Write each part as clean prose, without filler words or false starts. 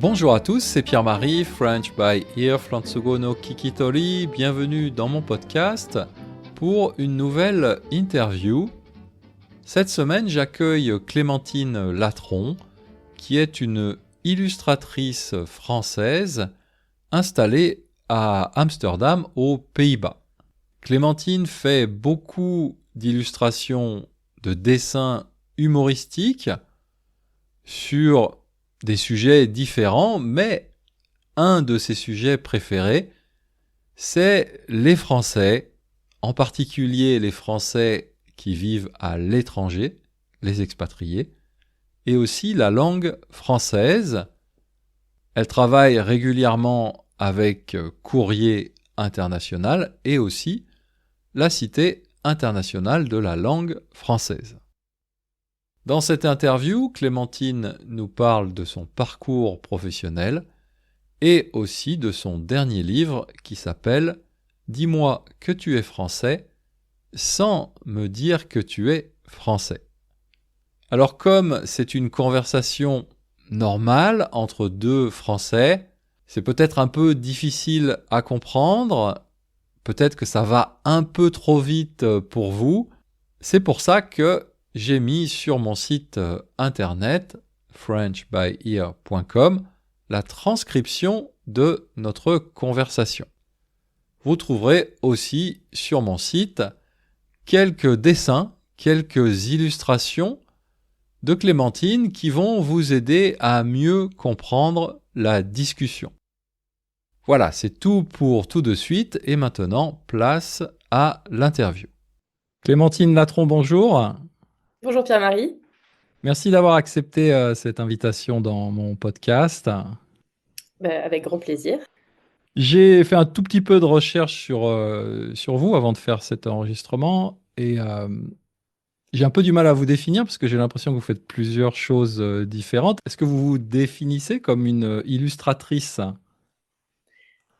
Bonjour à tous, c'est Pierre-Marie, French by Ear, Flantsugo no Kikitori. Bienvenue dans mon podcast pour une nouvelle interview. Cette semaine, j'accueille Clémentine Latron, qui est une illustratrice française installée à Amsterdam, aux Pays-Bas. Clémentine fait beaucoup d'illustrations de dessins humoristiques sur des sujets différents, mais un de ses sujets préférés, c'est les Français, en particulier les Français qui vivent à l'étranger, les expatriés, et aussi la langue française. Elle travaille régulièrement avec Courrier International et aussi la Cité internationale de la langue française. Dans cette interview, Clémentine nous parle de son parcours professionnel et aussi de son dernier livre qui s'appelle « Dis-moi que tu es français sans me dire que tu es français ». Alors comme c'est une conversation normale entre deux Français, c'est peut-être un peu difficile à comprendre, peut-être que ça va un peu trop vite pour vous. C'est pour ça que j'ai mis sur mon site internet frenchbyear.com la transcription de notre conversation. Vous trouverez aussi sur mon site quelques dessins, quelques illustrations de Clémentine qui vont vous aider à mieux comprendre la discussion. Voilà, c'est tout pour tout de suite et maintenant place à l'interview. Clémentine Latron, bonjour. Bonjour Pierre-Marie. Merci d'avoir accepté cette invitation dans mon podcast. Avec grand plaisir. J'ai fait un tout petit peu de recherche sur vous avant de faire cet enregistrement et j'ai un peu du mal à vous définir parce que j'ai l'impression que vous faites plusieurs choses différentes. Est-ce que vous vous définissez comme une illustratrice?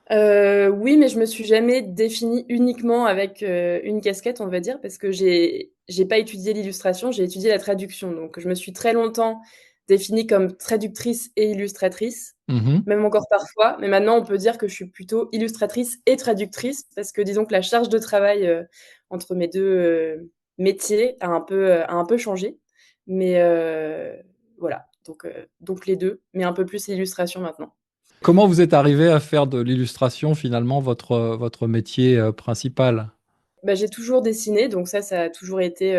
Oui, mais je me suis jamais définie uniquement avec une casquette, on va dire, parce que j'ai pas étudié l'illustration, j'ai étudié la traduction. Donc, je me suis très longtemps définie comme traductrice et illustratrice, Mhm. même encore parfois. Mais maintenant, on peut dire que je suis plutôt illustratrice et traductrice, parce que disons que la charge de travail entre mes deux métiers a un peu changé. Mais voilà, donc les deux, mais un peu plus l'illustration maintenant. Comment vous êtes arrivé à faire de l'illustration finalement votre métier principal? Bah, j'ai toujours dessiné, donc ça a toujours été,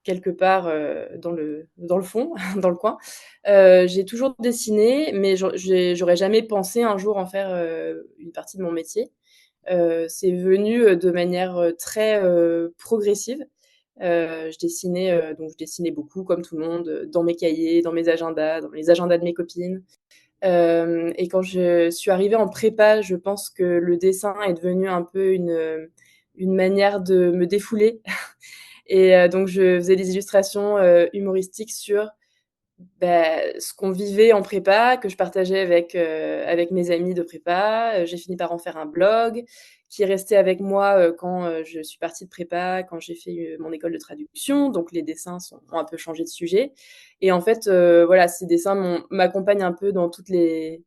quelque part, dans le fond, dans le coin. J'ai toujours dessiné, mais j'aurais jamais pensé un jour en faire, une partie de mon métier. C'est venu, de manière, très, progressive. Je dessinais beaucoup comme tout le monde, dans mes cahiers, dans mes agendas, dans les agendas de mes copines. Et quand je suis arrivée en prépa, je pense que le dessin est devenu un peu une manière de me défouler. Et donc je faisais des illustrations humoristiques sur ce qu'on vivait en prépa, que je partageais avec mes amis de prépa. J'ai fini par en faire un blog qui est resté avec moi quand je suis partie de prépa, quand j'ai fait mon école de traduction. Donc les dessins ont un peu changé de sujet. Et en fait, voilà, ces dessins m'accompagnent un peu dans tous les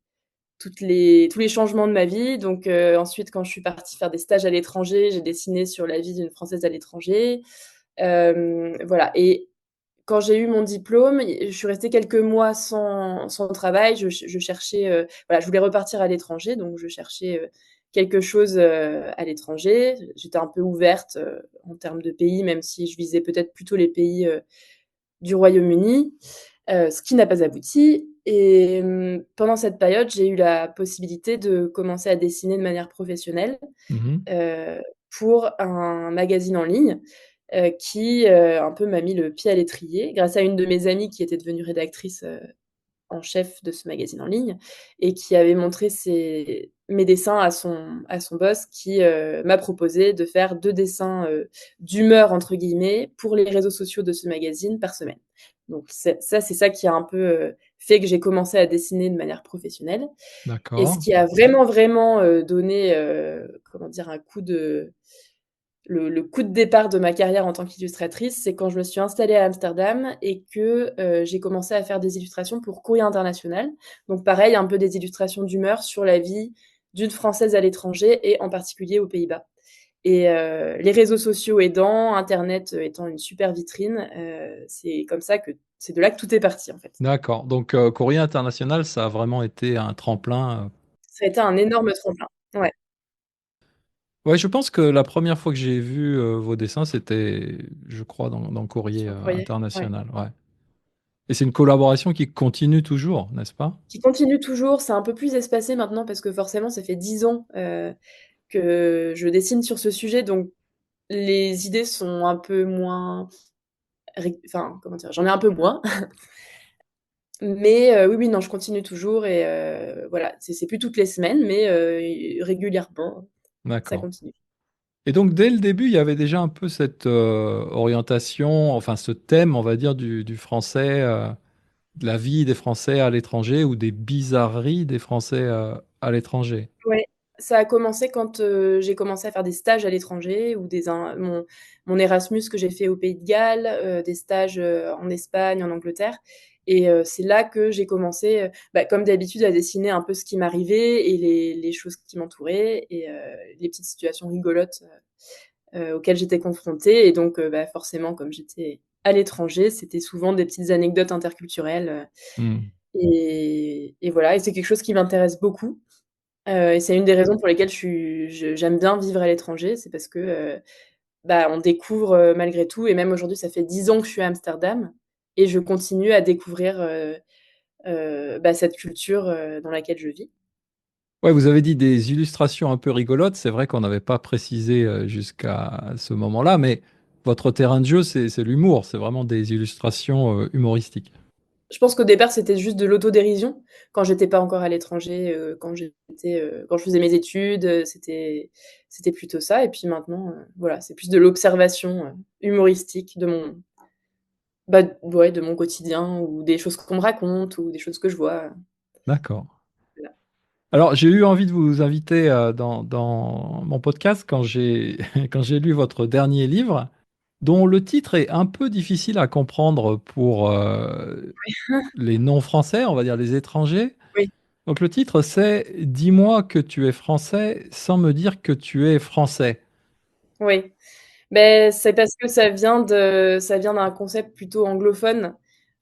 changements de ma vie. Donc ensuite, quand je suis partie faire des stages à l'étranger, j'ai dessiné sur la vie d'une Française à l'étranger. Voilà. Et quand j'ai eu mon diplôme, je suis restée quelques mois sans travail. Je cherchais, voilà, je voulais repartir à l'étranger, donc je cherchais quelque chose à l'étranger. J'étais un peu ouverte en termes de pays, même si je visais peut-être plutôt les pays du Royaume-Uni, ce qui n'a pas abouti. Et pendant cette période, j'ai eu la possibilité de commencer à dessiner de manière professionnelle Mhm. heu, pour un magazine en ligne, qui, un peu m'a mis le pied à l'étrier grâce à une de mes amies qui était devenue rédactrice, en chef de ce magazine en ligne et qui avait montré mes dessins à son boss qui, m'a proposé de faire 2 dessins, «d'humeur» entre guillemets pour les réseaux sociaux de ce magazine par semaine. Donc c'est ça qui a un peu, fait que j'ai commencé à dessiner de manière professionnelle et ce D'accord. qui a vraiment, vraiment, donné, comment dire? Un coup de le coup de départ de ma carrière en tant qu'illustratrice, c'est quand je me suis installée à Amsterdam et que j'ai commencé à faire des illustrations pour Courrier International. Donc pareil, un peu des illustrations d'humeur sur la vie d'une Française à l'étranger et en particulier aux Pays-Bas. Et les réseaux sociaux aidant, internet étant une super vitrine, c'est de là que tout est parti, en fait. D'accord, donc Courrier International, ça a vraiment été un tremplin. Ça a été un énorme tremplin. Ouais, Ouais, je pense que la première fois que j'ai vu, vos dessins, c'était, je crois, dans Courrier, sur Courrier, ouais. International, ouais. Et c'est une collaboration qui continue toujours, n'est-ce pas? Qui continue toujours, c'est un peu plus espacé maintenant parce que forcément ça fait 10 ans, que je dessine sur ce sujet, donc les idées sont un peu moins enfin, comment dire? J'en ai un peu moins. Mais oui, oui, non, je continue toujours et voilà, c'est plus toutes les semaines, mais régulièrement, ça D'accord. continue. Et donc dès le début, il y avait déjà un peu cette, orientation, enfin ce thème, on va dire, du français, de la vie des Français à l'étranger ou des bizarreries des Français, à l'étranger? Ouais, ça a commencé quand, j'ai commencé à faire des stages à l'étranger ou des in mon Erasmus que j'ai fait au Pays de Galles, des stages, en Espagne, en Angleterre et c'est là que j'ai commencé, bah, comme d'habitude à dessiner un peu ce qui m'arrivait et les choses qui m'entouraient et les petites situations rigolotes, auxquelles j'étais confrontée et donc bah, forcément comme j'étais à l'étranger, c'était souvent des petites anecdotes interculturelles, Mmh. et voilà et c'est quelque chose qui m'intéresse beaucoup. Et c'est une des raisons pour lesquelles j'aime bien vivre à l'étranger, c'est parce que, bah, on découvre, malgré tout et même aujourd'hui, ça fait 10 ans que je suis à Amsterdam et je continue à découvrir, bah, cette culture, dans laquelle je vis. Ouais, vous avez dit des illustrations un peu rigolotes. C'est vrai qu'on n'avait pas précisé, jusqu'à ce moment-là, mais votre terrain de jeu, c'est l'humour. C'est vraiment des illustrations, humoristiques. Je pense qu'au départ, c'était juste de l'autodérision quand j'étais pas encore à l'étranger, quand je faisais mes études, c'était plutôt ça et puis maintenant, voilà, c'est plus de l'observation, humoristique de mon bah, ouais, de mon quotidien ou des choses qu'on me raconte ou des choses que je vois, D'accord. voilà. Alors, j'ai eu envie de vous inviter, dans mon podcast quand j'ai quand j'ai lu votre dernier livre, dont le titre est un peu difficile à comprendre pour, les non-français, on va dire les étrangers. Oui, Donc le titre, c'est «Dis-moi que tu es français sans me dire que tu es français». oui. Beh, c'est parce que ça vient d'un concept plutôt anglophone.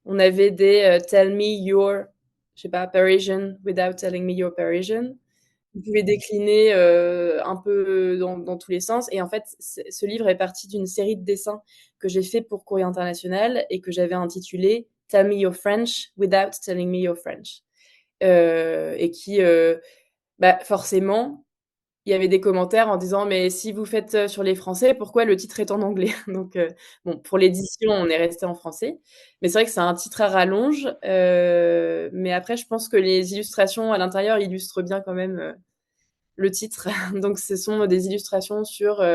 On avait des, «Tell me you're» je sais pas, «Parisian without telling me you're Parisian». Vous pouvez décliner, un peu dans tous les sens et en fait, ce livre est parti d'une série de dessins que j'ai fait pour Courrier International et que j'avais intitulé «Tell me you're French without telling me you're French». Et qui, bah, forcément, il y avait des commentaires en disant: «Mais si vous faites, sur les Français, pourquoi le titre est en anglais?» Donc bon, pour l'édition, on est resté en français. Mais c'est vrai que c'est un titre à rallonge, mais après je pense que les illustrations à l'intérieur illustrent bien quand même, le titre. Donc ce sont des illustrations sur,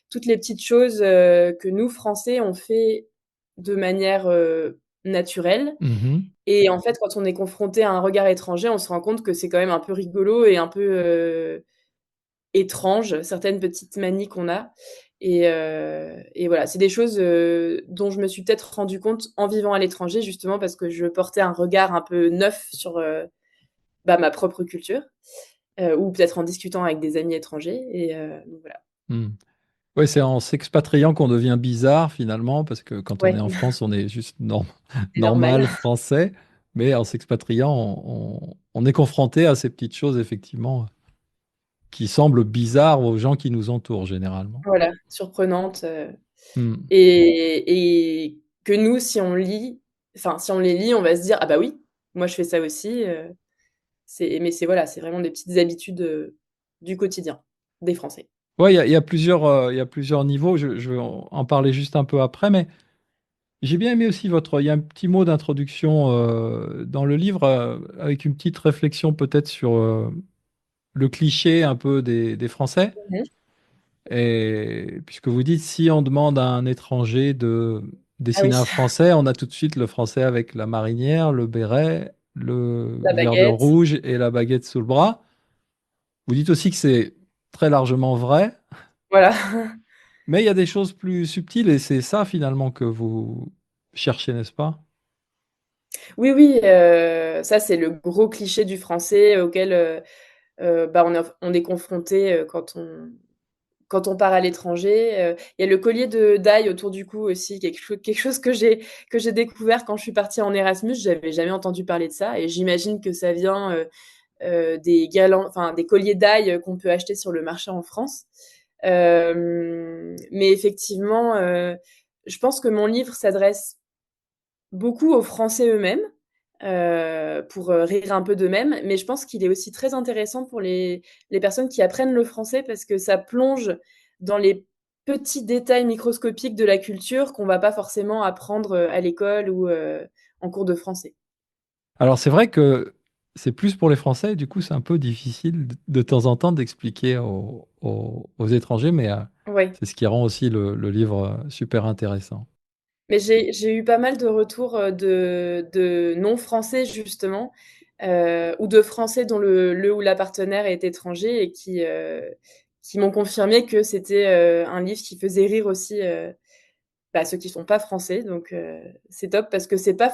toutes les petites choses, que nous Français, on fait de manière, naturelle Mmh. et en fait, quand on est confronté à un regard étranger, on se rend compte que c'est quand même un peu rigolo et un peu, étrange, certaines petites manies qu'on a et voilà. C'est des choses, dont je me suis peut-être rendu compte en vivant à l'étranger, justement parce que je portais un regard un peu neuf sur, bah, ma propre culture, ou peut-être en discutant avec des amis étrangers et donc voilà. Mmh. Ouais, c'est en s'expatriant qu'on devient bizarre finalement, parce que quand on est Ouais, en France, on est juste c'est normal. normal français, mais en s'expatriant, on est confronté à ces petites choses effectivement, qui semblent bizarres aux gens qui nous entourent généralement. Voilà, surprenante, Mmh. et que nous, si on lit enfin, si on les lit, on va se dire: «Ah bah oui, moi je fais ça aussi», c'est voilà, c'est vraiment des petites habitudes, du quotidien des Français. Ouais, il y a plusieurs niveaux, je vais en parler juste un peu après, mais j'ai bien aimé aussi votre il y a un petit mot d'introduction, dans le livre, avec une petite réflexion peut-être sur, le cliché un peu des Français. Mmh mh. Et puisque vous dites, si on demande à un étranger de Ah oui, dessiner un Français, on a tout de suite le Français avec la marinière, le béret, le la verre de baguette, rouge et la baguette sous le bras. Vous dites aussi que c'est très largement vrai. voilà. Mais il y a des choses plus subtiles et c'est ça finalement que vous cherchez, n'est-ce pas? Oui, oui, ça, c'est le gros cliché du français auquel, bah, on est confronté, quand on part à l'étranger. Il y a le collier de d'ail autour du cou aussi, quelque chose que j'ai découvert quand je suis partie en Erasmus. J'avais jamais entendu parler de ça et j'imagine que ça vient, des enfin, des colliers d'ail qu'on peut acheter sur le marché en France. Mais effectivement, je pense que mon livre s'adresse beaucoup aux Français eux-mêmes, pour, rire un peu d'eux-mêmes, mais je pense qu'il est aussi très intéressant pour les personnes qui apprennent le français parce que ça plonge dans les petits détails microscopiques de la culture qu'on va pas forcément apprendre, à l'école ou, en cours de français. Alors c'est vrai que c'est plus pour les Français, et du coup c'est un peu difficile de temps en temps d'expliquer aux étrangers, mais Ouais. c'est ce qui rend aussi le livre super intéressant. Mais j'ai eu pas mal de retours, de non-français justement, ou de Français dont le ou la partenaire est étranger et qui m'ont confirmé que c'était, un livre qui faisait rire aussi, bah, ceux qui sont pas français donc c'est top parce que c'était pas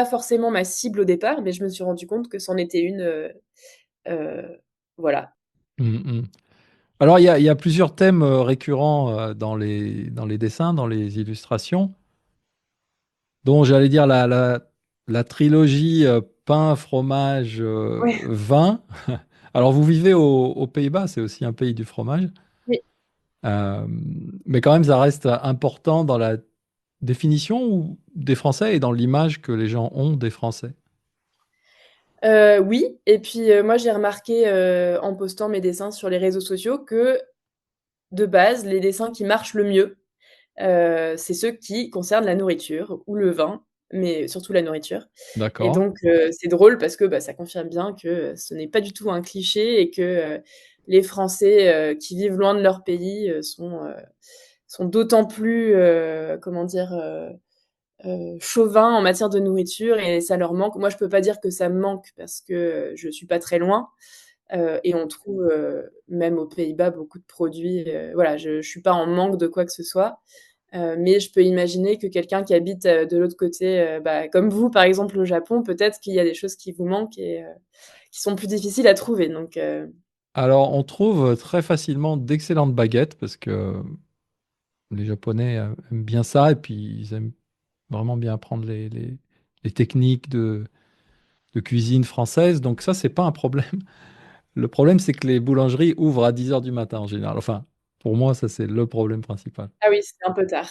forcément ma cible au départ, mais je me suis rendu compte que c'en était une, voilà. Mmh mh. Alors il y a plusieurs thèmes, récurrents, dans les dessins, dans les illustrations, dont j'allais dire la trilogie, pain, fromage, Ouais, vin. Alors vous vivez aux Pays-Bas, c'est aussi un pays du fromage, oui. mais quand même ça reste important dans la définition ou des Français et dans l'image que les gens ont des Français. Oui et puis, moi j'ai remarqué, en postant mes dessins sur les réseaux sociaux que, de base, les dessins qui marchent le mieux, c'est ceux qui concernent la nourriture ou le vin, mais surtout la nourriture et D'accord. donc c'est drôle parce que, bah, ça confirme bien que ce n'est pas du tout un cliché et que, les Français, qui vivent loin de leur pays, sont d'autant plus, comment dire? Chauvins en matière de nourriture et ça leur manque. Moi, je peux pas dire que ça me manque parce que, je suis pas très loin, et on trouve, même aux Pays-Bas beaucoup de produits, voilà, je suis pas en manque de quoi que ce soit, mais je peux imaginer que quelqu'un qui habite, de l'autre côté, bah, comme vous, par exemple, au Japon, peut-être qu'il y a des choses qui vous manquent et qui sont plus difficiles à trouver donc Alors on trouve très facilement d'excellentes baguettes parce que les Japonais, aiment bien ça et puis ils aiment vraiment bien apprendre les techniques de cuisine française, donc ça, c'est pas un problème. Le problème, c'est que les boulangeries ouvrent à 10 heures du matin en général. Enfin, pour moi, ça, c'est le problème principal. ah oui, c'est un peu tard.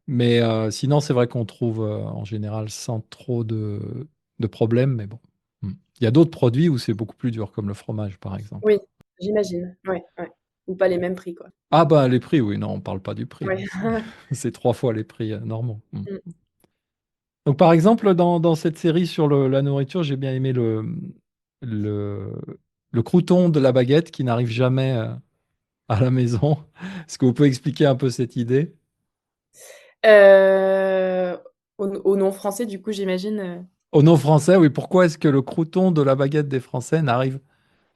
Mais sinon, c'est vrai qu'on trouve, en général sans trop de problèmes, mais bon. Mmh. Il y a d'autres produits où c'est beaucoup plus dur, comme le fromage, par exemple. Oui, j'imagine, ouais, ouais, ou pas les mêmes prix, quoi. Ah bah, les prix, oui, non, on parle pas du prix, là, Ouais. c'est 3 fois les prix, normaux. Mmh. Mmh. Donc par exemple, dans cette série sur la nourriture, j'ai bien aimé le le crouton de la baguette qui n'arrive jamais, à la maison. Est-ce que vous pouvez expliquer un peu cette idée? Heu, au nom français, du coup, j'imagine, Au nom français, oui, pourquoi est-ce que le crouton de la baguette des Français n'arrive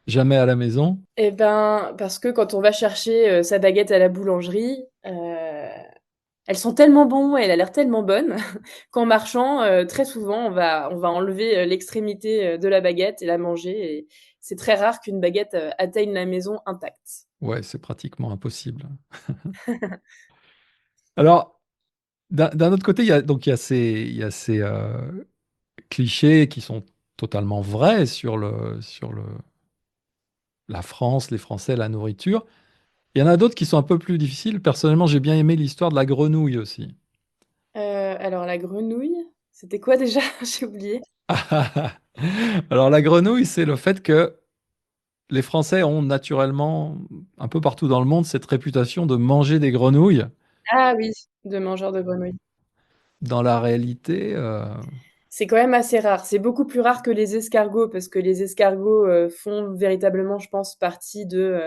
jamais à la maison? et ben, parce que quand on va chercher, sa baguette à la boulangerie, elles sont tellement bons et elle a l'air tellement bonne qu'en marchant, très souvent, on va enlever, l'extrémité, de la baguette et la manger et c'est très rare qu'une baguette, atteigne la maison intacte. Ouais, c'est pratiquement impossible. Alors, d'un autre côté, il y a ces, clichés qui sont totalement vrais sur la France, les Français, la nourriture. Il y en a d'autres qui sont un peu plus difficiles. Personnellement, j'ai bien aimé l'histoire de la grenouille aussi. Alors la grenouille, c'était quoi déjà? J'ai oublié. Alors la grenouille, c'est le fait que les Français ont naturellement, un peu partout dans le monde, cette réputation de manger des grenouilles. Ah oui, de mangeurs de grenouilles. Dans la réalité, C'est quand même assez rare. C'est beaucoup plus rare que les escargots parce que les escargots, font véritablement, je pense, partie de,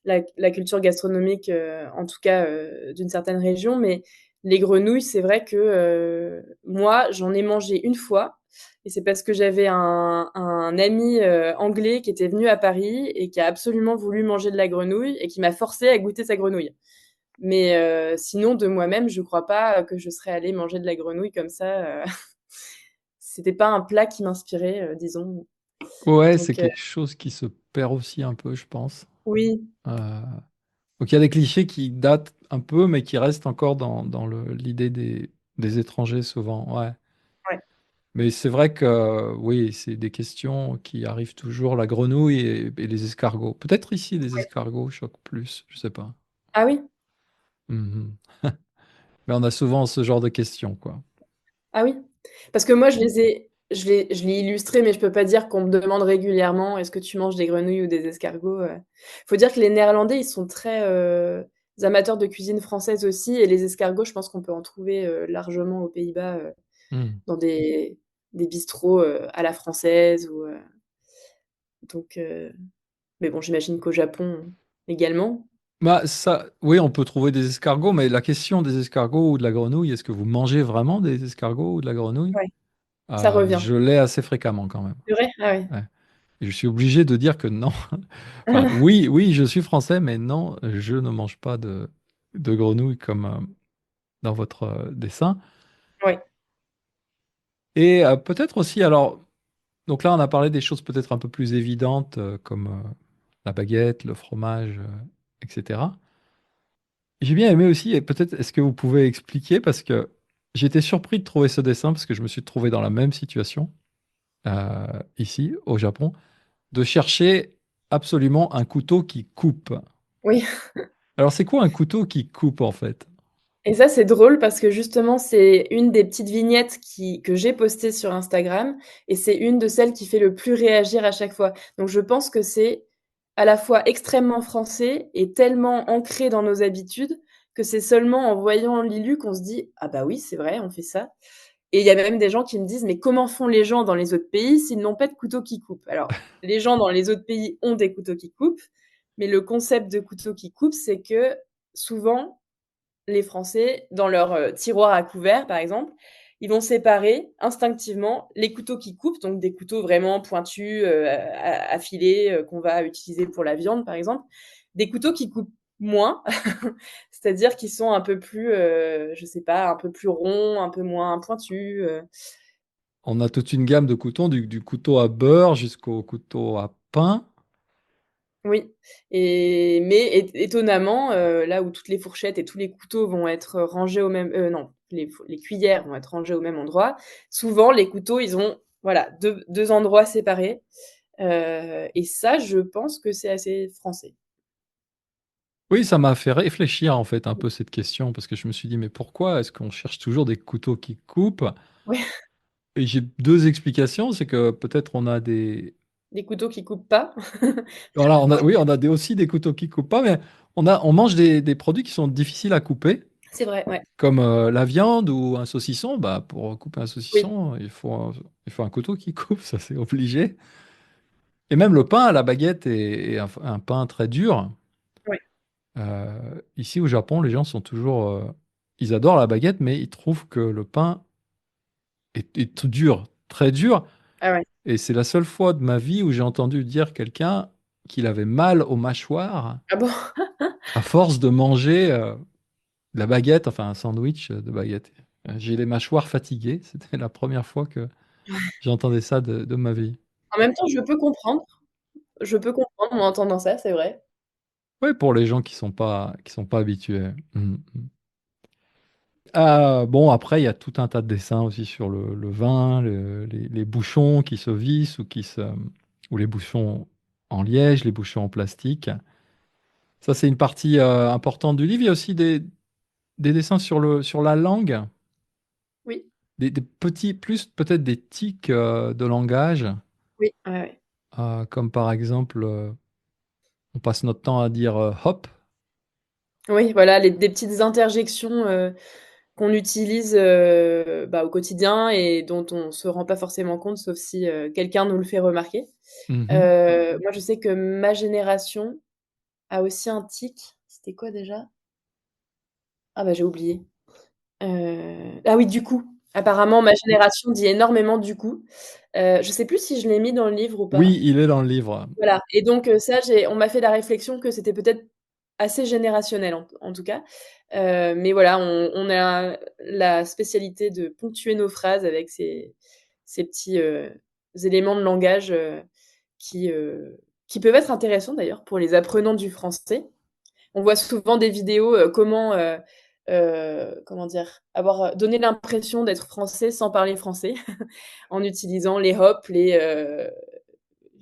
la culture gastronomique, en tout cas, d'une certaine région. Mais les grenouilles, c'est vrai que, moi, j'en ai mangé une fois, et c'est parce que j'avais un ami, anglais qui était venu à Paris et qui a absolument voulu manger de la grenouille et qui m'a forcée à goûter sa grenouille. Mais sinon de moi-même, je crois pas que je serais allée manger de la grenouille comme ça, c'était pas un plat qui m'inspirait, disons. Ouais, c'est Donc quelque chose qui se perd aussi un peu, je pense. oui, Euh, donc il y a des clichés qui datent un peu, mais qui restent encore dans l'idée des étrangers souvent. Ouais. ouais, Mais c'est vrai que oui, c'est des questions qui arrivent toujours, la grenouille et les escargots. Peut-être ici les ouais. escargots choquent plus, je sais pas. Ah oui? Mhm. Mais on a souvent ce genre de questions, quoi. Ah oui? Parce que moi je l'ai illustré, mais je peux pas dire qu'on me demande régulièrement: «Est-ce que tu manges des grenouilles ou des escargots?» Faut dire que les Néerlandais, ils sont très, amateurs de cuisine française aussi et les escargots, je pense qu'on peut en trouver, largement aux Pays-Bas, Hmm. dans des bistrots, à la française ou, donc mais bon, j'imagine qu'au Japon également. Bah, ça, oui, on peut trouver des escargots, mais la question des escargots ou de la grenouille, est-ce que vous mangez vraiment des escargots ou de la grenouille? Ouais, ça revient. Je l'ai assez fréquemment quand même. C'est vrai? Ah oui. Ouais. Et je suis obligé de dire que non. Enfin, oui, oui, je suis français, mais non, je ne mange pas de grenouille comme dans votre dessin. Ouais, Et peut-être aussi, alors, donc là, on a parlé des choses peut-être un peu plus évidentes, comme la baguette, le fromage, etc. J'ai bien aimé aussi, et peut-être est-ce que vous pouvez expliquer, parce que j'étais surpris de trouver ce dessin, parce que je me suis trouvé dans la même situation, ici, au Japon, de chercher absolument un couteau qui coupe. oui. Alors, c'est quoi un couteau qui coupe, en fait? Et ça, c'est drôle parce que justement, c'est une des petites vignettes que j'ai postées sur Instagram et c'est une de celles qui fait le plus réagir à chaque fois. Donc je pense que c'est à la fois extrêmement français et tellement ancré dans nos habitudes que c'est seulement en voyant Lilu qu'on se dit: «Ah bah oui, c'est vrai, on fait ça». Et il y a même des gens qui me disent: «Mais comment font les gens dans les autres pays s'ils n'ont pas de couteau qui coupe?» Alors, les gens dans les autres pays ont des couteaux qui coupent, mais le concept de couteau qui coupe, c'est que souvent les Français, dans leur, tiroir à couvert, par exemple, ils vont séparer instinctivement les couteaux qui coupent, donc des couteaux vraiment pointus, affilés, qu'on va utiliser pour la viande, par exemple. Des couteaux qui coupent moins, c'est-à-dire qui sont un peu plus, je sais pas, un peu plus ronds, un peu moins pointus, On a toute une gamme de couteaux, du couteau à beurre jusqu'au couteau à pain. oui, mais étonnamment, là où toutes les fourchettes et tous les couteaux vont être rangés au même non, les cuillères vont être rangées au même endroit. Souvent, les couteaux, ils ont, voilà, deux endroits séparés, et ça, je pense que c'est assez français. Oui, ça m'a fait réfléchir, en fait, un peu cette question, parce que je me suis dit, mais pourquoi est-ce qu'on cherche toujours des couteaux qui coupent? Ouais, Et j'ai deux explications, c'est que peut-être on a des... des couteaux qui coupent pas. Voilà, oui, on a aussi des couteaux qui coupent pas, mais on mange des produits qui sont difficiles à couper, C'est vrai, ouais. comme la viande ou un saucisson. Bah, pour couper un Oui, saucisson, il faut un couteau qui coupe, ça c'est obligé. Et même le pain, la baguette est un pain très dur. ouais. Ici au Japon, les gens sont toujours... ils adorent la baguette, mais ils trouvent que le pain est tout dur, très dur. Ah ouais. Et c'est la seule fois de ma vie où j'ai entendu dire quelqu'un qu'il avait mal aux mâchoires Ah bon? à force de manger de la baguette, enfin un sandwich de baguette. J'ai les mâchoires fatiguées. C'était la première fois que j'entendais ça de ma vie. En même temps, je peux comprendre. Je peux comprendre en entendant ça, c'est vrai. Oui, pour les gens qui sont pas habitués. Mhm. Bon, après, il y a tout un tas de dessins aussi sur le vin, les bouchons qui se vissent ou les bouchons en liège, les bouchons en plastique. Ça, c'est une partie importante du livre. Il y a aussi des dessins sur la langue, Oui, des petits, plus peut-être des tics de langage, oui, ouais, ouais. comme par exemple, on passe notre temps à dire hop. Oui, voilà, des petites interjections, qu'on utilise, bah, au quotidien et dont on se rend pas forcément compte, sauf si, quelqu'un nous le fait remarquer. Mhm. Moi, je sais que ma génération a aussi un tic. C'était quoi déjà? Ah bah, j'ai oublié. Ah oui, du coup. Apparemment, ma génération dit énormément «du coup». Je sais plus si je l'ai mis dans le livre ou Oui, pas. il est dans le livre. Voilà et donc ça, j'ai on m'a fait la réflexion que c'était peut-être assez générationnel en tout cas. Mais voilà, on a la spécialité de ponctuer nos phrases avec ces petits, éléments de langage, qui, heu, qui peuvent être intéressants d'ailleurs pour les apprenants du français. On voit souvent des vidéos, comment dire? Avoir, donné l'impression d'être français sans parler français, en utilisant les hop, je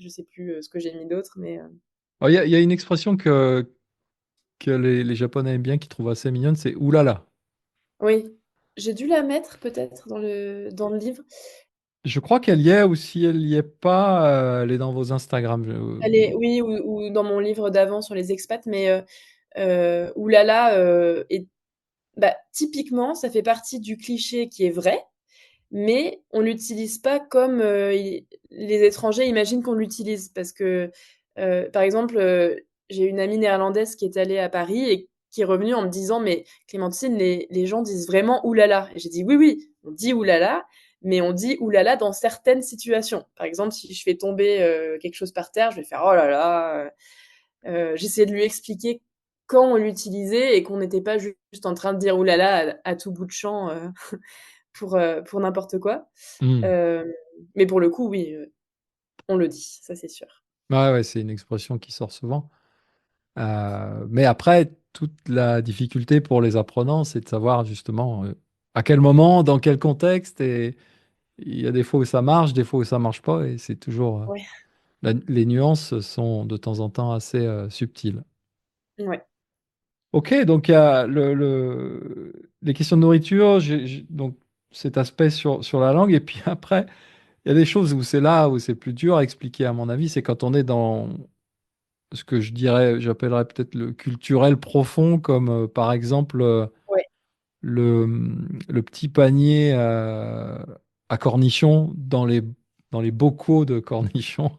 sais plus, ce que j'ai mis d'autre, mais Alors il y a une expression que les Japonais aiment bien, qu'ils trouvent assez mignonne, c'est «ouh là là». oui, j'ai dû la mettre peut-être dans le livre. Je crois qu'elle y est ou si elle y est pas, elle est dans vos Instagram, Elle est oui ou dans mon livre d'avant sur les expats, mais ouh là là, est bah, typiquement, ça fait partie du cliché qui est vrai, mais on l'utilise pas comme, i les étrangers imaginent qu'on l'utilise. Parce que, par exemple, j'ai une amie néerlandaise qui est allée à Paris et qui est revenue en me disant: «Mais Clémentine, les gens disent vraiment "ouh là là"». Et j'ai dit: «Oui, oui, on dit "ouh là là", mais on dit "ouh là là" dans certaines situations». Par exemple, si je fais tomber, quelque chose par terre, je vais faire: «Oh là là», j'essayais de lui expliquer quand on l'utilisait et qu'on n'était pas juste en train de dire «ouh là là» à tout bout de champ, pour n'importe quoi. mmh. Hem, mais pour le coup, oui, on le dit, ça c'est sûr. Ouais, ouais, c'est une expression qui sort souvent. Mais après, toute la difficulté pour les apprenants, c'est de savoir justement, à quel moment, dans quel contexte et il y a des fois où ça marche, des fois où ça marche pas et c'est toujours, Ouais, les nuances sont de temps en temps assez, subtiles. ouais, OK, donc il y a les questions de nourriture, j'ai donc cet aspect sur la langue et puis après, il y a des choses où c'est là où c'est plus dur à expliquer à mon avis, c'est quand on est dans ce que j'appellerais peut-être le culturel profond comme, par exemple, ouais. le petit panier, à cornichons dans les bocaux de cornichons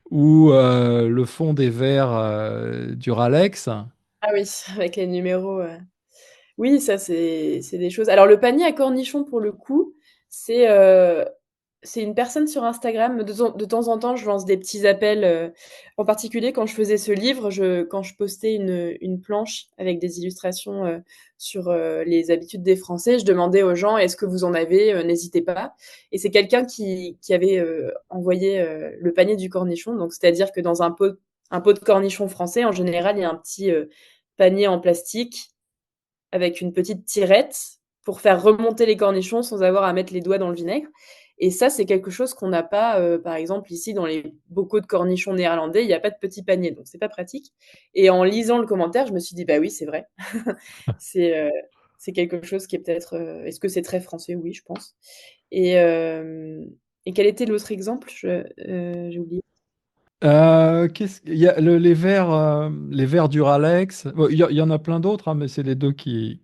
ou, le fond des verres, Duralex. Ah oui, avec les numéros, oui, ça c'est des choses alors le panier à cornichons pour le coup, c'est, heu, c'est une personne sur Instagram. De temps en temps, je lance des petits appels, en particulier quand je faisais ce livre, quand je postais une planche avec des illustrations, sur, les habitudes des Français, je demandais aux gens: «Est-ce que vous en avez? N'hésitez pas». Et c'est quelqu'un qui avait, envoyé, le panier du cornichon. Donc c'est-à-dire que dans un pot de cornichons français, en général, il y a un petit, panier en plastique avec une petite tirette pour faire remonter les cornichons sans avoir à mettre les doigts dans le vinaigre. Et ça, c'est quelque chose qu'on n'a pas, par exemple, ici dans les bocaux de cornichons néerlandais, il y a pas de petit panier, donc c'est pas pratique. Et en lisant le commentaire, je me suis dit: «Bah oui, c'est vrai». C'est, c'est quelque chose qui est peut-être, est-ce que c'est très français? Oui, je pense. Et quel était l'autre exemple? J'ai oublié. Qu'est-ce il y a les verres Duralex. Bon, il y en a plein d'autres, hein, mais c'est les 2 qui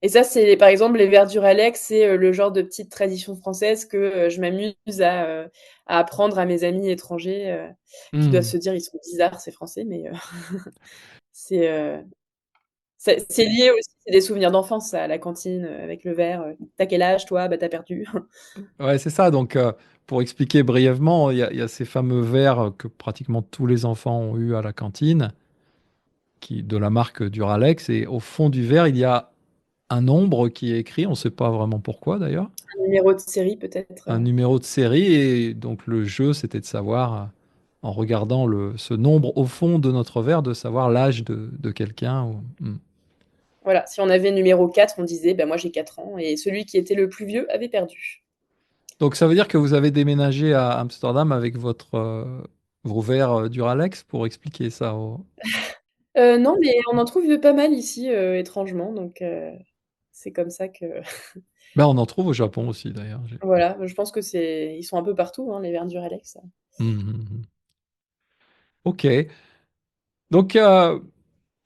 Et ça, c'est par exemple les vers du Ralex, c'est, le genre de petite tradition française que, je m'amuse à apprendre à mes amis étrangers, qui doivent mmh. se dire: «Ils sont bizarres ces Français», mais c'est, c'est lié aussi, c'est des souvenirs d'enfance ça, à la cantine, avec le verre, «Tu quel âge toi?» «Bah, tu perdu». Ouais, c'est ça, donc pour expliquer brièvement, il y a ces fameux verres que pratiquement tous les enfants ont eu à la cantine, qui de la marque Duralex et au fond du verre, il y a un nombre qui est écrit, on ne sait pas vraiment pourquoi d'ailleurs, Un numéro de série peut-être, un numéro de série et donc le jeu, c'était de savoir, en regardant ce nombre au fond de notre verre, de savoir l'âge de quelqu'un ou mmh. voilà, si on avait numéro 4, on disait: «Bah, moi j'ai 4 ans» et celui qui était le plus vieux avait perdu. Donc ça veut dire que vous avez déménagé à Amsterdam avec vos verres, Duralex pour expliquer ça aux Non, mais on en trouve pas mal ici, étrangement, donc c'est comme ça que ben, on en trouve au Japon aussi d'ailleurs, voilà, je pense que ils sont un peu partout, hein, les vers du Alex. mmh mh, mmh. OK. Donc il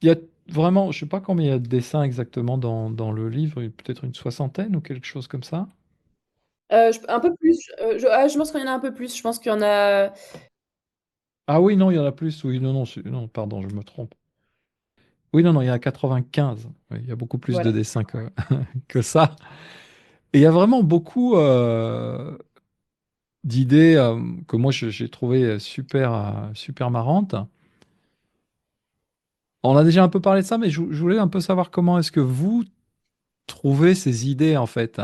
y a vraiment je sais pas combien il y a de dessins exactement dans le livre, peut-être une soixantaine ou quelque chose comme ça? Je un peu plus, je pense qu'il y en a un peu plus. Je pense qu'il y en a Ah oui, non, il y en a plus, oui, non, non, non, pardon, je me trompe. Oui, non, non, il y en a 95. Oui, il y a beaucoup plus de voilà. dessins que que ça. Et il y a vraiment beaucoup d'idées que moi j'ai trouvé super, super marrantes. On a déjà un peu parlé de ça, mais je voulais un peu savoir comment est-ce que vous trouvez ces idées en fait.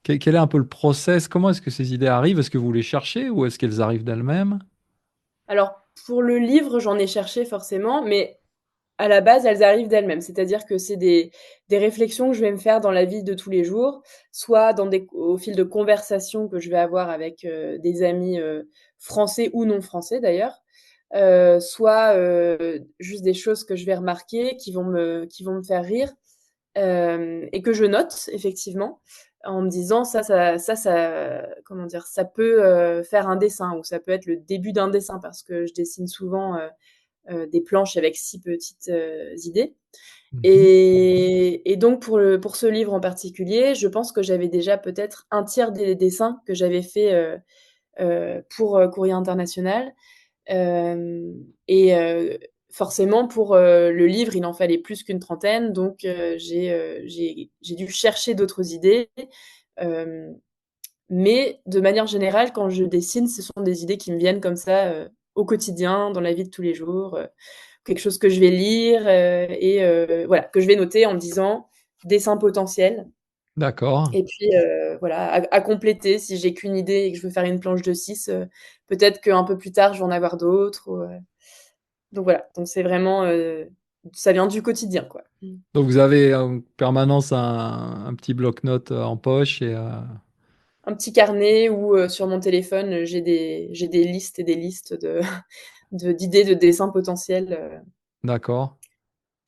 Quel est un peu le process? Comment est-ce que ces idées arrivent? Est-ce que vous les cherchez ou est-ce qu'elles arrivent d'elles-mêmes? Alors, pour le livre, j'en ai cherché forcément, mais à la base, elles arrivent d'elles-mêmes. C'est-à-dire que c'est des réflexions que je vais me faire dans la vie de tous les jours, soit au fil de conversations que je vais avoir avec des amis français ou non français d'ailleurs, soit juste des choses que je vais remarquer qui vont me faire rire et que je note effectivement en me disant ça, comment dire, ça peut faire un dessin ou ça peut être le début d'un dessin parce que je dessine souvent des planches avec 6 petites idées. Mhm. Et donc pour ce livre en particulier, je pense que j'avais déjà peut-être un tiers des dessins que j'avais fait pour Courrier International. Et forcément, pour le livre, il en fallait plus qu'une trentaine, donc j'ai dû chercher d'autres idées. Euh, mais de manière générale, quand je dessine, ce sont des idées qui me viennent comme ça au quotidien, dans la vie de tous les jours, quelque chose que je vais lire et voilà, que je vais noter en me disant dessin potentiel. D'accord. Et puis voilà, à compléter si j'ai qu'une idée et que je veux faire une planche de 6, peut-être qu'un peu plus tard, je vais en avoir d'autres. Donc voilà, donc c'est vraiment, ça vient du quotidien, quoi. Donc vous avez en permanence un petit bloc-notes en poche et Un petit carnet où sur mon téléphone, j'ai des listes et des listes d'idées de dessins potentiels d'accord.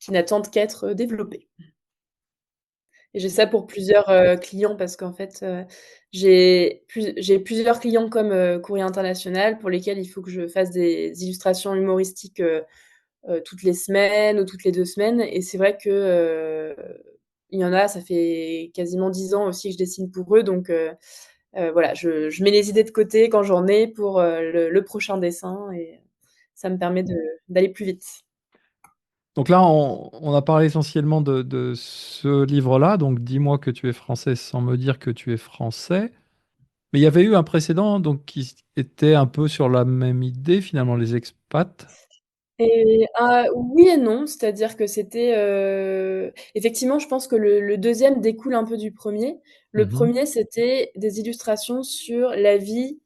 qui n'attendent qu'être développés. Et j'ai ça pour plusieurs clients parce qu'en fait, j'ai plusieurs clients comme Courrier International pour lesquels il faut que je fasse des illustrations humoristiques toutes les semaines ou toutes les 2 semaines. Et c'est vrai que il y en a, ça fait quasiment 10 ans aussi que je dessine pour eux. Donc voilà, je mets les idées de côté quand j'en ai pour le prochain dessin et ça me permet d'aller plus vite. Donc là, on a parlé essentiellement de ce livre-là. Donc dis-moi que tu es français sans me dire que tu es français. Mais il y avait eu un précédent donc, qui était un peu sur la même idée, finalement, les expats. Et oui et non, c'est-à-dire que c'était effectivement, je pense que le 2e découle un peu du premier. Le Mhm. premier, c'était des illustrations sur la vie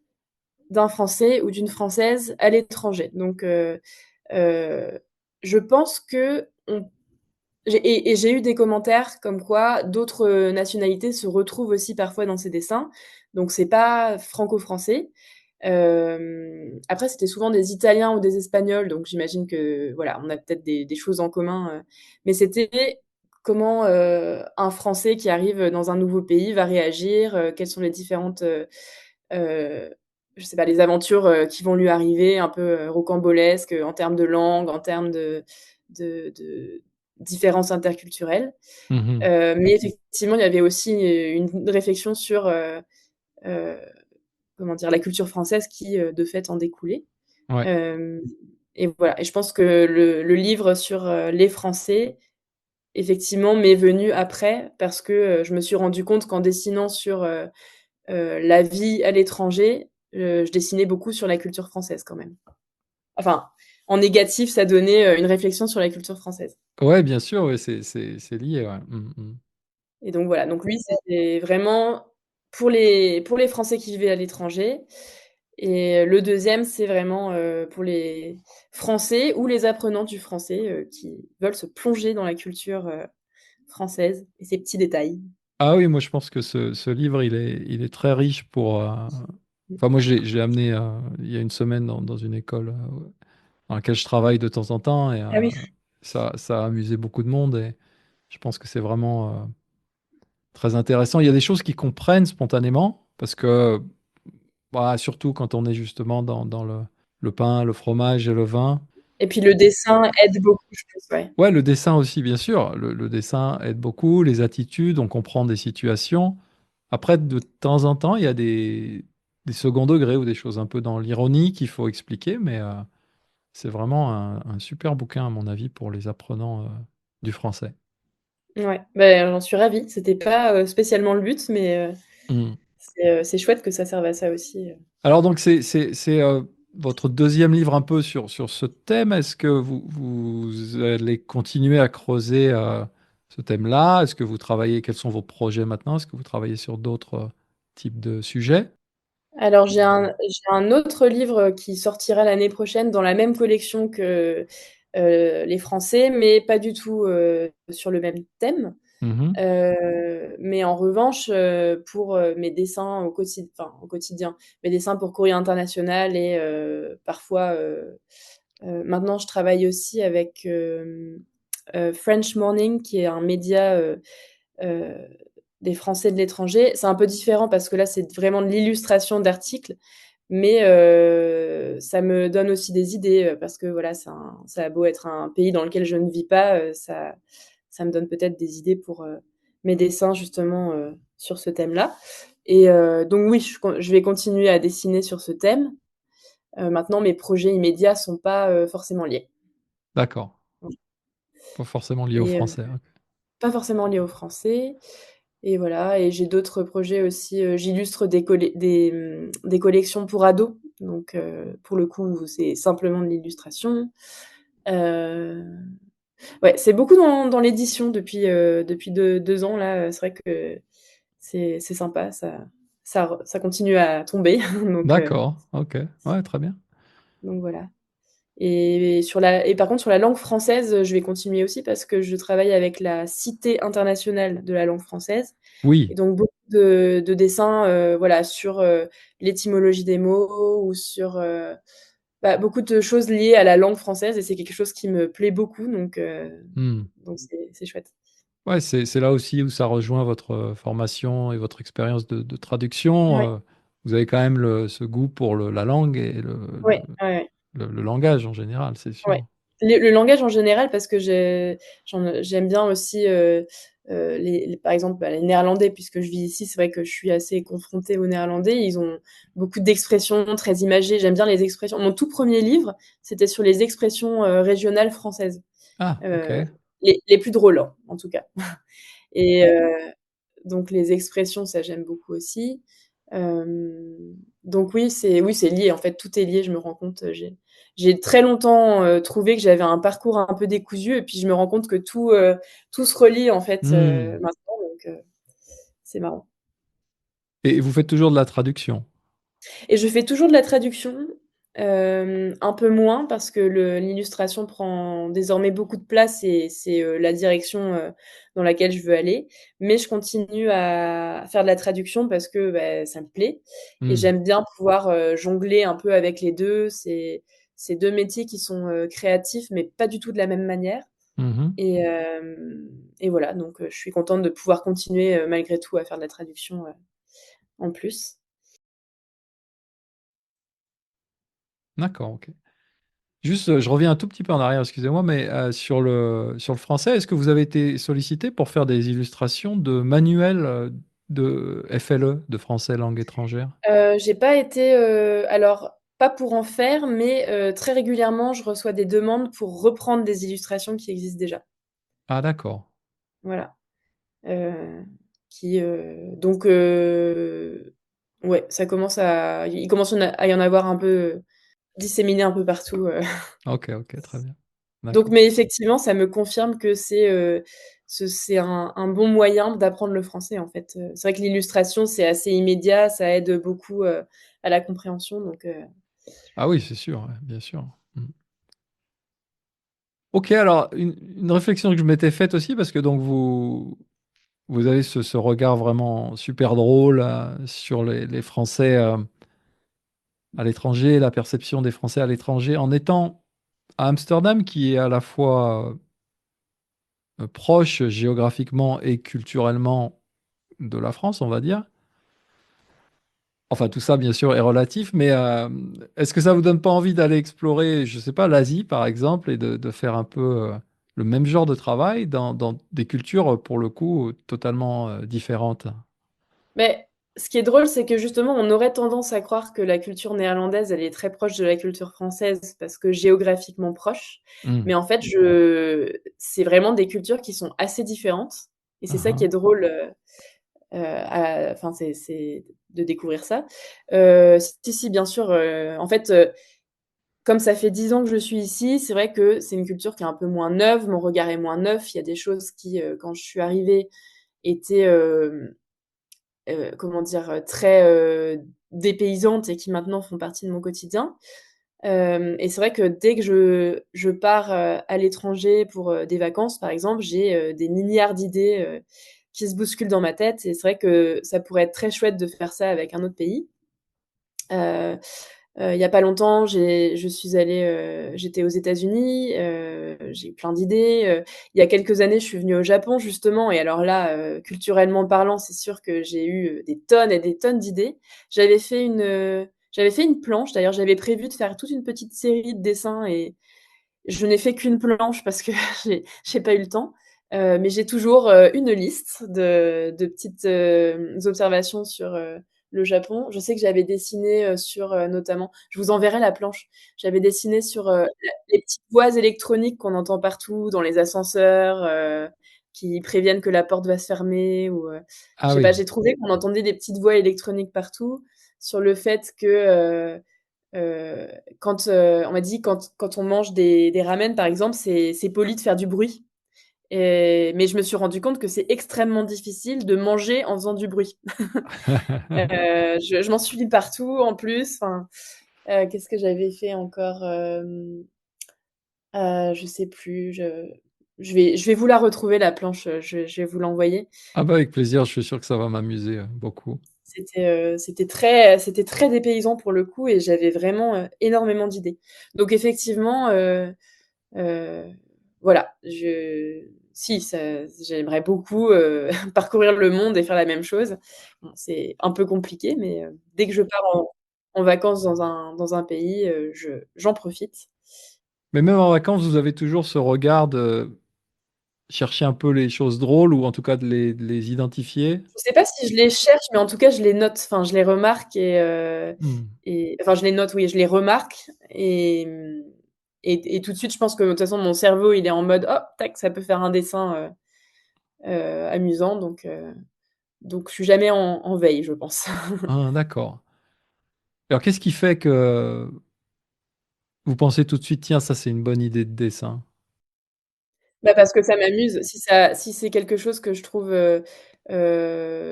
d'un Français ou d'une Française à l'étranger. Donc heu, je pense qu'on j'ai eu des commentaires comme quoi d'autres nationalités se retrouvent aussi parfois dans ces dessins. Donc c'est pas franco-français. Après, c'était souvent des Italiens ou des Espagnols, donc j'imagine que voilà, on a peut-être des choses en commun. Mais c'était comment un Français qui arrive dans un nouveau pays va réagir, quelles sont les différentes, euh, je sais pas, les aventures qui vont lui arriver, un peu rocambolesques en termes de langue, en termes de différences interculturelles. Mhm. Mais effectivement, il y avait aussi une réflexion sur euh, comment dire, la culture française qui, de fait, en découlait. Ouais. Euh, et voilà. Et je pense que le livre sur les Français, effectivement, m'est venu après parce que je me suis rendu compte qu'en dessinant sur la vie à l'étranger, je dessinais beaucoup sur la culture française quand même. Enfin, en négatif, ça donnait une réflexion sur la culture française. Ouais, bien sûr, ouais, c'est lié. Ouais. Et donc voilà, donc lui, c'était vraiment pour les Français qui vivaient à l'étranger. Et le deuxième, c'est vraiment pour les Français ou les apprenants du français qui veulent se plonger dans la culture française et ses petits détails. Ah oui, moi je pense que ce livre, il est très riche pour... Enfin, moi je l'ai amené il y a une semaine dans une école dans laquelle je travaille de temps en temps et Ah oui. ça a amusé beaucoup de monde et je pense que c'est vraiment très intéressant. Il y a des choses qu'ils comprennent spontanément parce que, bah, surtout quand on est justement dans le pain, le fromage et le vin. Et puis le dessin aide beaucoup, je pense, ouais. Ouais, le dessin aussi, bien sûr. Le dessin aide beaucoup, les attitudes, on comprend des situations. Après, de temps en temps, il y a des second degrés ou des choses un peu dans l'ironie qu'il faut expliquer, mais c'est vraiment un super bouquin, à mon avis, pour les apprenants du français. Ouais, bah, j'en suis ravie. C'était pas, spécialement le but, mais Mmh. c'est chouette que ça serve à ça aussi. Alors donc c'est votre deuxième livre un peu sur ce thème. Est-ce que vous allez continuer à creuser, ce thème-là? Est-ce que vous travaillez quels sont vos projets maintenant? Est-ce que vous travaillez sur d'autres, types de sujets? Alors j'ai un autre livre qui sortira l'année prochaine dans la même collection que, les Français, mais pas du tout, sur le même thème. Mmh. Mais en revanche, pour, mes dessins au quotidien, mes dessins pour Courrier International et parfois, maintenant je travaille aussi avec, French Morning qui est un média, heu, des Français de l'étranger. C'est un peu différent parce que là, c'est vraiment de l'illustration d'articles, mais ça me donne aussi des idées, parce que voilà, ça a beau être un pays dans lequel je ne vis pas, ça me donne peut-être des idées pour, mes dessins justement, sur ce thème-là et donc oui, je vais continuer à dessiner sur ce thème. Maintenant mes projets immédiats sont pas, forcément liés. D'accord, pas forcément lié au Et français, OK. pas forcément liés aux Français et voilà et j'ai d'autres projets aussi, j'illustre des collections pour ados, donc pour le coup, c'est simplement de l'illustration. Heu, ouais, c'est beaucoup dans l'édition depuis 2 ans là, c'est vrai que c'est sympa, ça continue à tomber donc D'accord, OK. Ouais, très bien. donc voilà. Et par contre sur la langue française, je vais continuer aussi parce que je travaille avec la Cité internationale de la langue française et Oui. donc beaucoup de dessins, voilà sur, l'étymologie des mots ou sur, bah, beaucoup de choses liées à la langue française et c'est quelque chose qui me plaît beaucoup Mmh. donc c'est chouette. Ouais, c'est là aussi où ça rejoint votre, formation et votre expérience de traduction, Ouais, vous avez quand même ce goût pour la langue et ouais, ouais, ouais. le langage en général, c'est Ouais. sûr. Le langage en général parce que j'aime bien aussi, par exemple, bah, les néerlandais puisque je vis ici, c'est vrai que je suis assez confrontée aux néerlandais. Ils ont beaucoup d'expressions très imagées. J'aime bien les expressions. Mon tout premier livre, c'était sur les expressions, régionales françaises, Ah, heu, OK. les plus drôles, hein, en tout cas et donc les expressions, ça j'aime beaucoup aussi. Donc oui, c'est lié, en fait, tout est lié, je me rends compte, j'ai très longtemps, trouvé que j'avais un parcours un peu décousu et puis je me rends compte que tout se relie, en fait, Mmh. maintenant donc c'est marrant. Et vous faites toujours de la traduction? Et je fais toujours de la traduction, un peu moins parce que l'illustration prend désormais beaucoup de place et c'est, la direction, dans laquelle je veux aller. Mais je continue à faire de la traduction parce que, bah, ça me plaît et Mmh. j'aime bien pouvoir, jongler un peu avec les 2. C'est 2 métiers qui sont, créatifs, mais pas du tout de la même manière Mmh. et voilà, donc je suis contente de pouvoir continuer, malgré tout à faire de la traduction, en plus. D'accord, OK. Juste, je reviens un tout petit peu en arrière, excusez-moi, mais, sur le français, est-ce que vous avez été sollicité pour faire des illustrations de manuels, de FLE, de français langue étrangère? J'ai pas été, alors pas pour en faire, mais très régulièrement, je reçois des demandes pour reprendre des illustrations qui existent déjà. Ah d'accord. Voilà, heu, donc ouais, il commence à y en avoir un peu, disséminés un peu partout, OK, OK, très bien. donc D'accord. mais effectivement, ça me confirme que c'est un bon moyen d'apprendre le français, en fait, c'est vrai que l'illustration, c'est assez immédiat, ça aide beaucoup, à la compréhension donc Ah oui, c'est sûr, ouais, bien sûr. Mmh. OK, alors une réflexion que je m'étais faite aussi parce que donc vous avez ce regard vraiment super drôle, sur les Français, à l'étranger, la perception des Français à l'étranger. En étant à Amsterdam qui est à la fois, proche géographiquement et culturellement de la France, on va dire. Enfin tout ça bien sûr est relatif, mais, est-ce que ça vous donne pas envie d'aller explorer, je sais pas, l'Asie par exemple et de faire un peu, le même genre de travail dans des cultures, pour le coup, totalement, différentes? mais Ce qui est drôle, c'est que justement, on aurait tendance à croire que la culture néerlandaise, elle est très proche de la culture française parce que géographiquement proche. Mmh. Mais en fait, c'est vraiment des cultures qui sont assez différentes. Et c'est Hein, ça qui est hein. drôle, enfin, c'est de découvrir ça. Si, si, bien sûr, en fait, comme ça fait 10 ans que je suis ici, c'est vrai que c'est une culture qui est un peu moins neuve. Mon regard est moins neuf. Il y a des choses qui, quand je suis arrivée, étaient, comment dire? Très, dépaysantes et qui maintenant font partie de mon quotidien. Et c'est vrai que dès que je pars, à l'étranger pour, des vacances, par exemple, j'ai, des milliards d'idées, qui se bousculent dans ma tête et c'est vrai que ça pourrait être très chouette de faire ça avec un autre pays. Heu il y a pas longtemps, je suis allée, j'étais aux États-Unis, j'ai eu plein d'idées, il y a quelques années, je suis venue au Japon justement et alors là, culturellement parlant, c'est sûr que j'ai eu, des tonnes et des tonnes d'idées. J'avais fait une planche, d'ailleurs, j'avais prévu de faire toute une petite série de dessins et je n'ai fait qu'une planche parce que j'ai pas eu le temps, mais j'ai toujours, une liste de petites, observations sur, le Japon. Je sais que j'avais dessiné, sur, notamment je vous enverrai la planche. J'avais dessiné sur, la les petites voix électroniques qu'on entend partout dans les ascenseurs, qui préviennent que la porte va se fermer ou, je Ah sais pas, oui. j'ai trouvé qu'on entendait des petites voix électroniques partout, sur le fait que, Heu, quand, on m'a dit quand on mange des ramen par exemple, c'est poli de faire du bruit mais je me suis rendu compte que c'est extrêmement difficile de manger en faisant du bruit. Je m'en suis mis partout en plus, enfin, qu'est-ce que j'avais fait encore? Je sais plus, je vais vous la retrouver la planche, je vais vous l'envoyer. Ah bah, avec plaisir, je suis sûr que ça va m'amuser, beaucoup. C'était très dépaysant pour le coup et j'avais vraiment, énormément d'idées. Donc effectivement, Heu, voilà, j'aimerais beaucoup, parcourir le monde et faire la même chose. Bon, c'est un peu compliqué, mais dès que je pars en vacances dans un pays, j'en profite. Mais même en vacances, vous avez toujours ce regard de chercher un peu les choses drôles ou en tout cas de les identifier? Je sais pas si je les cherche, mais en tout cas, je les note. Enfin, je les remarque Mmh. et enfin, je les note, oui, je les remarque et tout de suite, je pense que de toute façon, mon cerveau, il est en mode: «Hop, tac, ça peut faire un dessin, amusant», donc je suis jamais en veille, je pense. Ah d'accord. Alors qu'est-ce qui fait que vous pensez tout de suite: «Tiens, ça c'est une bonne idée de dessin»? Bah, parce que ça m'amuse. Si c'est quelque chose que je trouve,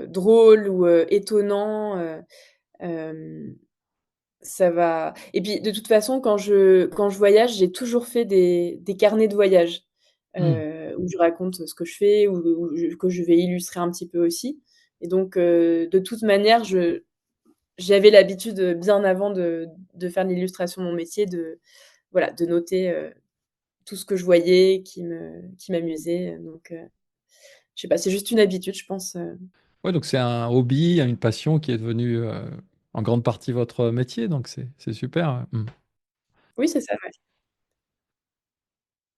drôle ou, étonnant, hem, ça va et puis de toute façon quand je voyage, j'ai toujours fait des carnets de voyage, Mmh. où je raconte ce que je fais ou que je vais illustrer un petit peu aussi et donc de toute manière, j'avais l'habitude, bien avant de faire de l'illustration mon métier, voilà, de noter, tout ce que je voyais qui m'amusait, donc je sais pas, c'est juste une habitude, je pense, Ouais, donc c'est un hobby, une passion qui est devenue, en grande partie votre métier, donc c'est super, ouais. Mmh. oui, c'est ça, ouais.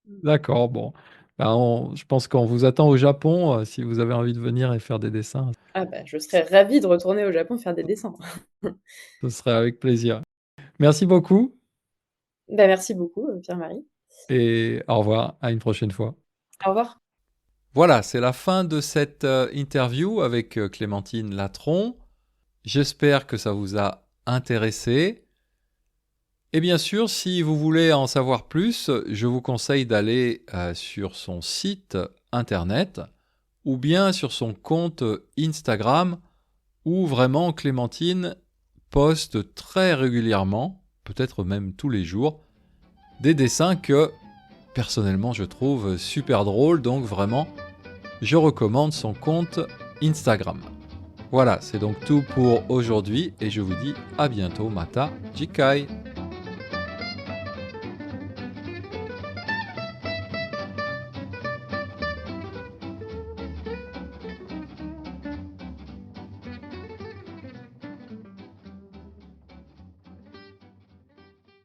Mmh. D'accord, bon. Bah, on je pense qu'on vous attend au Japon, si vous avez envie de venir et faire des dessins, Ah bah, je serais ravie de retourner au Japon faire des dessins. ce serait avec plaisir. Merci beaucoup Bah, merci beaucoup, Pierre-Marie. et au revoir, à une prochaine fois. Au revoir. Voilà, c'est la fin de cette, interview avec, Clémentine Latron. J'espère que ça vous a intéressé et bien sûr, si vous voulez en savoir plus, je vous conseille d'aller, sur son site internet ou bien sur son compte, Instagram où vraiment Clémentine poste très régulièrement, peut-être même tous les jours, des dessins que personnellement je trouve super drôles, donc vraiment je recommande son compte Instagram. Voilà, c'est donc tout pour aujourd'hui et je vous dis à bientôt, Mata Jikai.